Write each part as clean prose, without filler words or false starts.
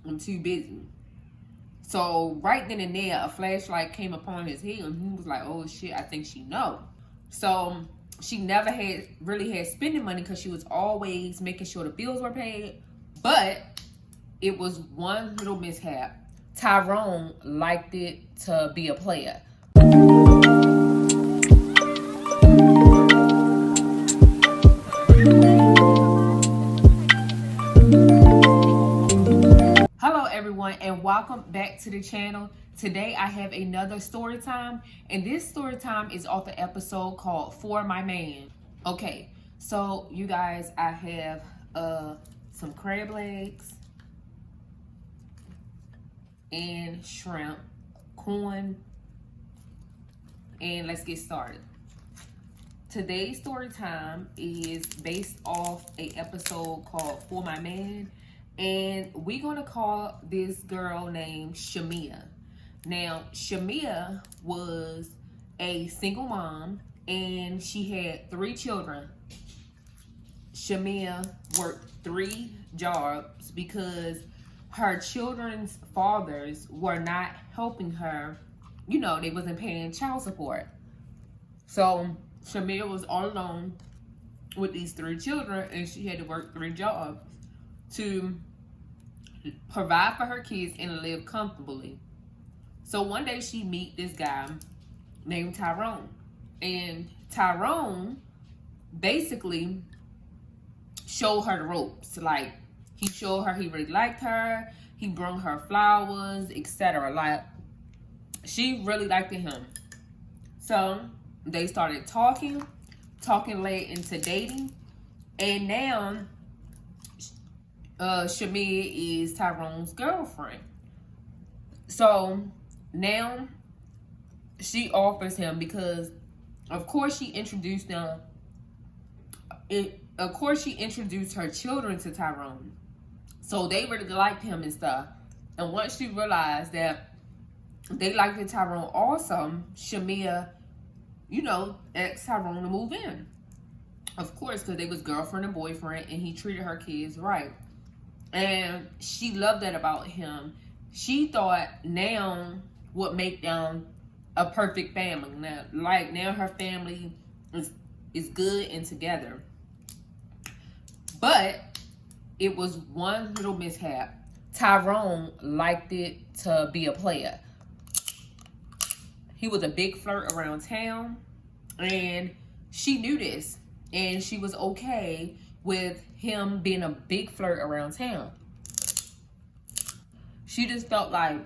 I'm too busy. So right then and there, a flashlight came upon his head, and he was like, "Oh shit, I think she know." So she never had really had spending money because she was always making sure the bills were paid. But it was one little mishap. Tyrone liked it to be a player. Hello everyone and welcome back to the channel. Today I have another story time, and this story time is off an episode called For My Man. Okay, so you guys, I have some crab legs and shrimp, corn, and let's get started. Today's story time is based off a episode called For My Man, and we're gonna call this girl named Shamia. Now, Shamia was a single mom and she had 3 children. Shamia worked 3 jobs because her children's fathers were not helping her. You know, they wasn't paying child support. So Shamia was all alone with these 3 children, and she had to work 3 jobs to provide for her kids and live comfortably. So one day she meet this guy named Tyrone, and Tyrone basically showed her the ropes. Like, he showed her he really liked her, he brought her flowers, etc. Like, she really liked him. So they started talking late into dating, and now Shamia is Tyrone's girlfriend. So now she offers him, because of course she introduced them. Of course she introduced her children to Tyrone, so they really liked him and stuff. And once she realized that they liked Tyrone also, Shamia, you know, asked Tyrone to move in. Of course, because they was girlfriend and boyfriend, and he treated her kids right. And she loved that about him. She thought now would make them a perfect family. Now her family is good and together. But it was one little mishap. Tyrone liked it to be a player. He was a big flirt around town, and she knew this, and she was okay with him being a big flirt around town. She just felt like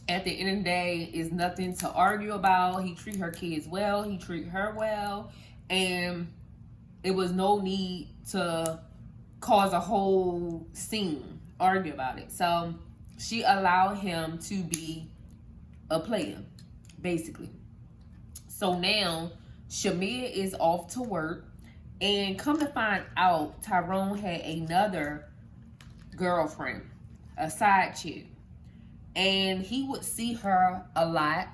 at the end of the day, is nothing to argue about. He treat her kids well, he treat her well, and it was no need to cause a whole scene, argue about it. So she allowed him to be a player, basically. So now Shamia is off to work, and come to find out, Tyrone had another girlfriend, a side chick, and he would see her a lot,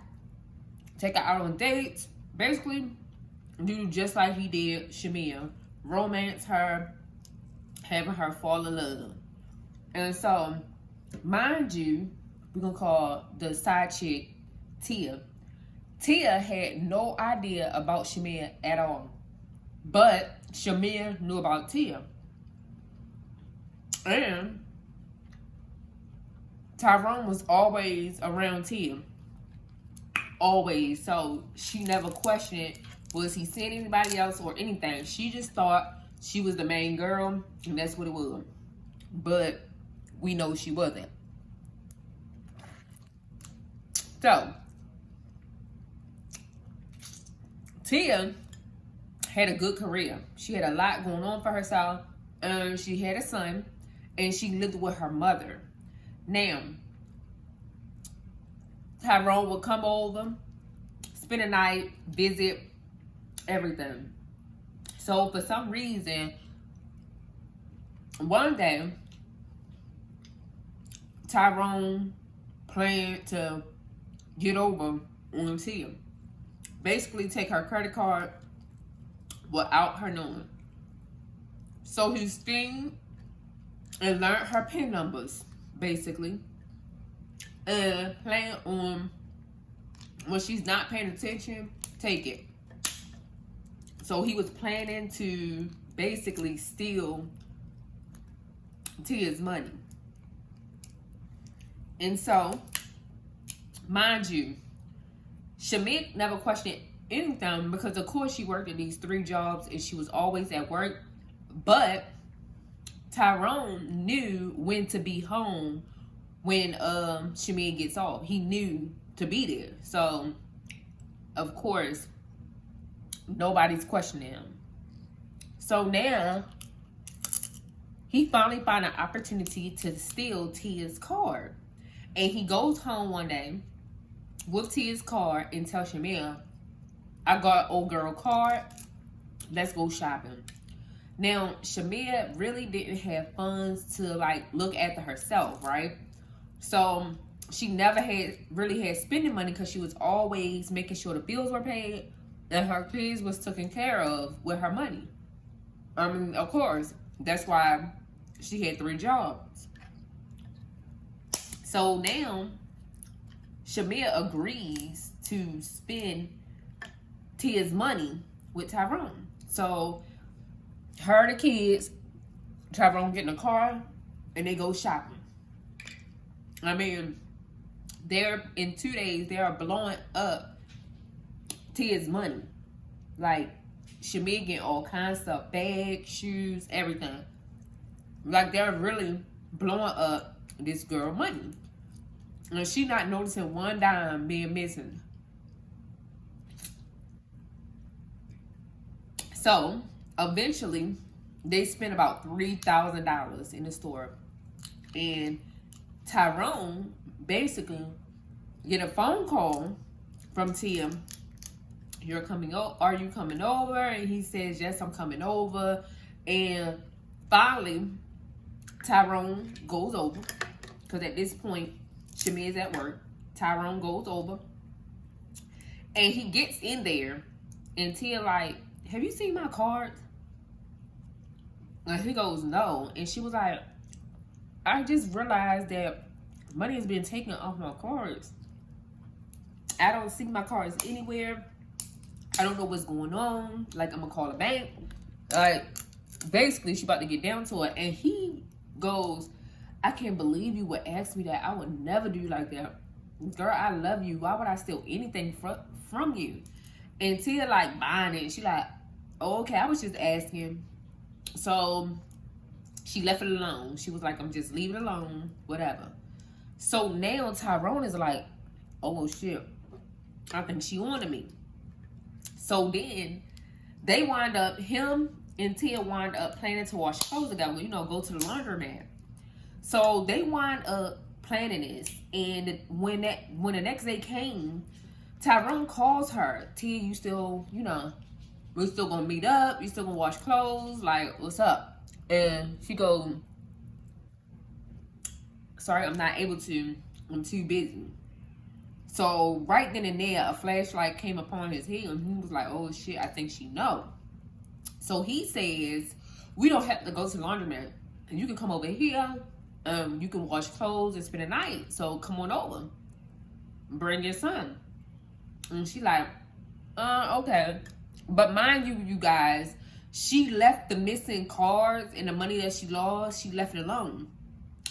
take her out on dates, basically do just like he did Shamia, romance her, having her fall in love. And so, mind you, we're gonna call the side chick Tia. Tia had no idea about Shamia at all, but Shamia knew about Tia. And Tyrone was always around Tia. Always. So she never questioned, was he seeing anybody else or anything. She just thought she was the main girl, and that's what it was. But we know she wasn't. So Tia had a good career. She had a lot going on for herself. She had a son, and she lived with her mother. Now, Tyrone would come over, spend a night, visit, everything. So for some reason, one day, Tyrone planned to get over on Tia. Basically take her credit card without her knowing. So he schemed and learned her PIN numbers basically, and plan on when she's not paying attention, take it. So he was planning to basically steal Tia's money. And so, mind you, Shamik never questioned anything because, of course, she worked at these 3 jobs and she was always at work. But Tyrone knew when to be home when Shamik gets off. He knew to be there. So, of course, nobody's questioning him. So now, he finally found an opportunity to steal Tia's card. And he goes home one day with Tia's card and tells Shamia, I got old girl card. Let's go shopping. Now, Shamia really didn't have funds to like look after herself, right? So she never really had spending money because she was always making sure the bills were paid and her kids was taken care of with her money. I mean, of course, that's why she had 3 jobs. So now, Shamia agrees to spend Tia's money with Tyrone. So, her and the kids, Tyrone get in a car, and they go shopping. I mean, in 2 days, they are blowing up Tia's money. Like, Shamia getting all kinds of stuff, bags, shoes, everything. Like, they're really blowing up this girl money. And she not noticing one dime being missing. So, eventually, they spent about $3,000 in the store. And Tyrone basically get a phone call from Tia. Are you coming over? And he says, yes, I'm coming over. And finally, Tyrone goes over. Because at this point, Shamia is at work. Tyrone goes over. And he gets in there. And Tia like, have you seen my cards? And he goes, no. And she was like, I just realized that money has been taken off my cards. I don't see my cards anywhere. I don't know what's going on. Like, I'm going to call the bank. Like, basically, she about to get down to it. And he goes, I can't believe you would ask me that. I would never do like that. Girl, I love you. Why would I steal anything from you? And Tia, like, buying it. She like, oh, okay, I was just asking. So, she left it alone. She was like, I'm just leaving it alone. Whatever. So, now Tyrone is like, oh, shit. I think she wanted me. So, then, they wind up, him and Tia wind up planning to wash clothes together. You know, go to the laundromat. So they wind up planning this, and when the next day came, Tyrone calls her. Tia, you still, we still gonna meet up? You still gonna wash clothes? Like, what's up? And she goes, sorry, I'm not able to. I'm too busy. So right then and there, a flashlight came upon his head, and he was like, oh shit, I think she know. So he says, we don't have to go to the laundromat, and you can come over here. You can wash clothes and spend the night. So come on over. Bring your son. And she like, okay. But mind you, you guys, she left the missing cards and the money that she lost, she left it alone.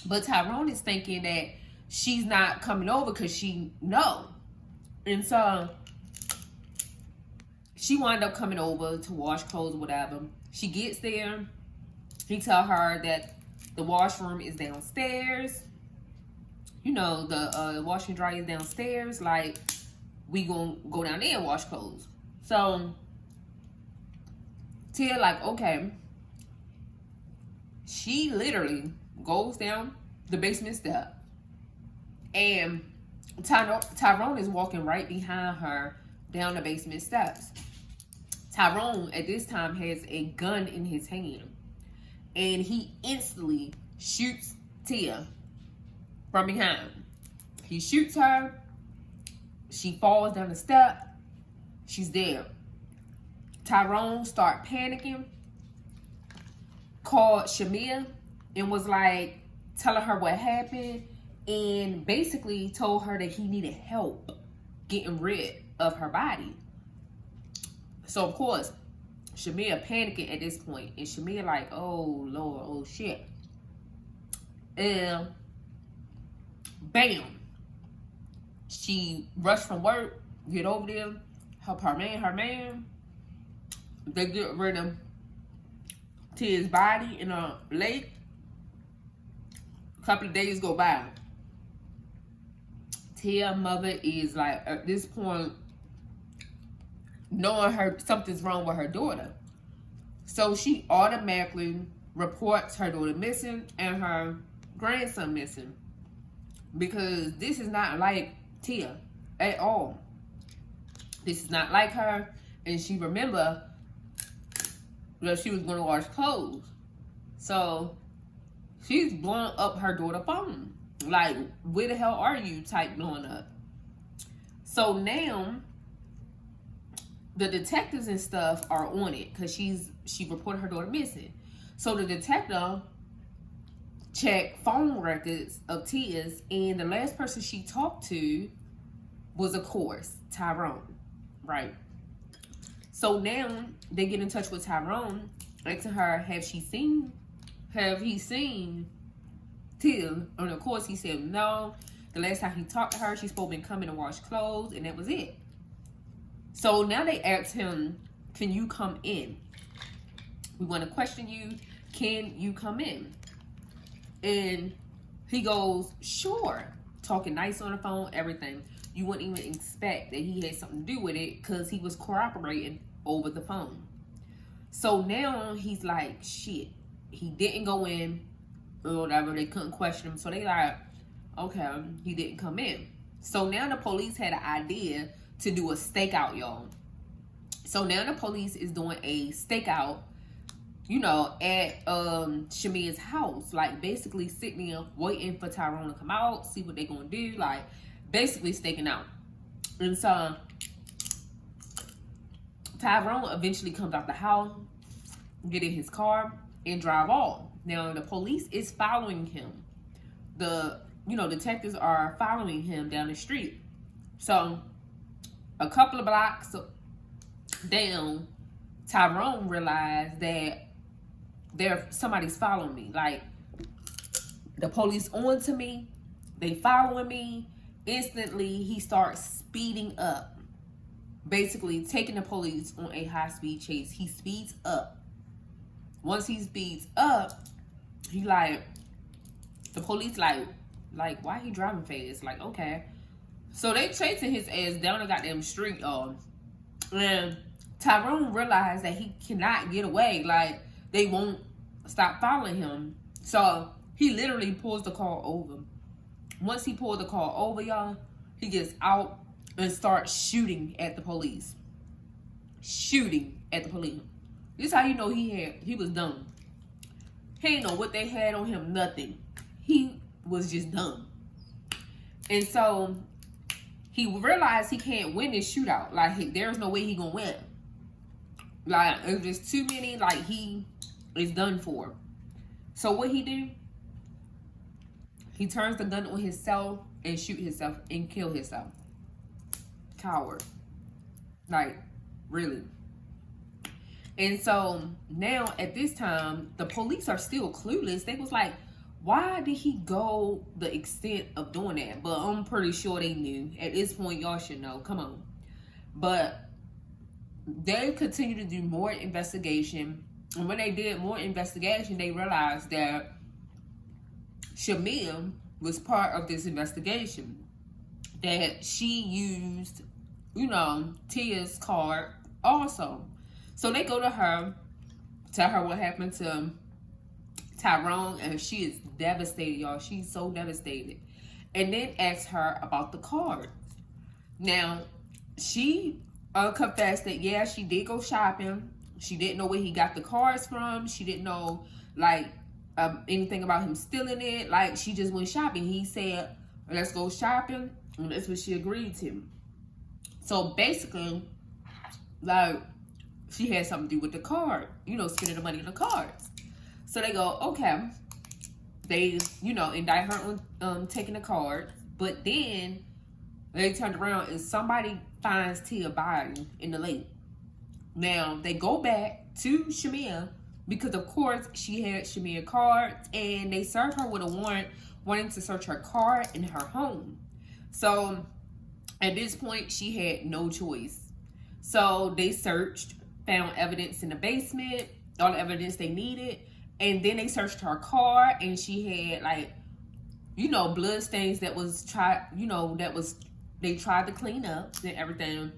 But Tyrone is thinking that she's not coming over because she know. And so she wound up coming over to wash clothes or whatever. She gets there. He tell her that the washroom is downstairs. The washing dryer is downstairs. Like, we gonna go down there and wash clothes. So, Tia like, okay. She literally goes down the basement step. And Tyrone is walking right behind her down the basement steps. Tyrone, at this time, has a gun in his hand. And he instantly shoots Tia from behind. He shoots her. She falls down the step. She's dead. Tyrone started panicking. Called Shamia and was like, telling her what happened, and basically told her that he needed help getting rid of her body. So of course, Shamia panicking at this point, and Shamia like, oh Lord, oh shit. And bam, she rushed from work, get over there, help her man. They get rid of Tia's body in a lake. A couple of days go by. Tia's mother is like, at this point, knowing something's wrong with her daughter. So she automatically reports her daughter missing and her grandson missing. Because this is not like Tia at all. This is not like her. And she remember that she was going to wash clothes. So she's blowing up her daughter's phone. Like, where the hell are you type blowing up? So now the detectives and stuff are on it because she reported her daughter missing. So the detective checked phone records of Tia's, and the last person she talked to was, of course, Tyrone, right? So now they get in touch with Tyrone, asking her, have he seen Tia? And of course he said no. The last time he talked to her, she's supposed to be coming to wash clothes, and that was it. So now they asked him, can you come in? We want to question you. Can you come in? And he goes, sure. Talking nice on the phone, everything. You wouldn't even expect that he had something to do with it because he was cooperating over the phone. So now he's like, shit. He didn't go in or whatever. They couldn't question him. So they like, okay, he didn't come in. So now the police had an idea to do a stakeout, y'all. So now the police is doing a stakeout, you know, at Shamia's house. Like, basically sitting there waiting for Tyrone to come out, see what they're going to do. Like, basically staking out. And so Tyrone eventually comes out the house, get in his car, and drive off. Now, the police is following him. The, you know, detectives are following him down the street. So a couple of blocks down, Tyrone realized that somebody's following me. Like, the police on to me, they following me. Instantly, he starts speeding up, basically taking the police on a high-speed chase. He speeds up. Once he speeds up, he like, the police like, why he driving fast? Like, okay. So they chasing his ass down the goddamn street, and Tyrone realized that he cannot get away. Like, they won't stop following him. So he literally pulls the car over. Once he pulled the car over, y'all, he gets out and starts shooting at the police. Shooting at the police. This is how you know he was dumb. He didn't know what they had on him, nothing. He was just dumb. And so he realized he can't win this shootout. Like, there's no way he gonna win. Like, it's just too many. Like, he is done for. So what he do? He turns the gun on himself and shoot himself and kill himself. Coward. Like, really. And so now at this time, the police are still clueless. They was like, why did he go the extent of doing that? But I'm pretty sure they knew. At this point, y'all should know. Come on. But they continue to do more investigation. And when they did more investigation, they realized that Shamia was part of this investigation. That she used, you know, Tia's card also. So they go to her, tell her what happened to Tyrone, and she is devastated, y'all. She's so devastated. And then ask her about the card. Now, she confessed that, yeah, she did go shopping. She didn't know where he got the cards from. She didn't know, like, anything about him stealing it. Like, she just went shopping. He said, let's go shopping. And that's what she agreed to. So, basically, like, she had something to do with the card. You know, spending the money on the cards. So they go, okay. they, indict her on taking the card. But then they turned around and somebody finds Tia body in the lake. Now they go back to Shamia because of course she had Shamia cards, and they served her with a warrant wanting to search her car and her home. So at this point she had no choice. So they searched, found evidence in the basement, all the evidence they needed, and then they searched her car, and she had like, blood stains that was they tried to clean up and everything.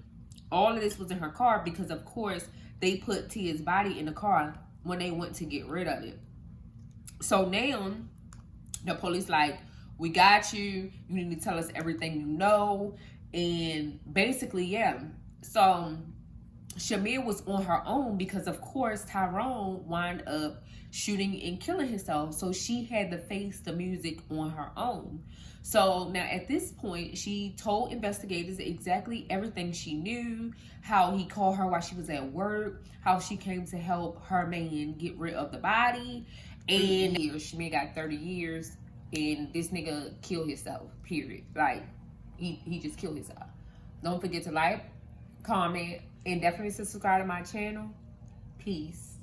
All of this was in her car because of course they put Tia's body in the car when they went to get rid of it. So now the police like, we got you. You need to tell us everything you know. And basically, yeah. So Shamir was on her own because of course Tyrone wound up shooting and killing himself. So she had to face the music on her own. So now at this point, she told investigators exactly everything she knew, how he called her while she was at work, how she came to help her man get rid of the body. And Shamir got 30 years and this nigga killed himself, period. Like, he just killed himself. Don't forget to like, comment, and definitely subscribe to my channel. Peace.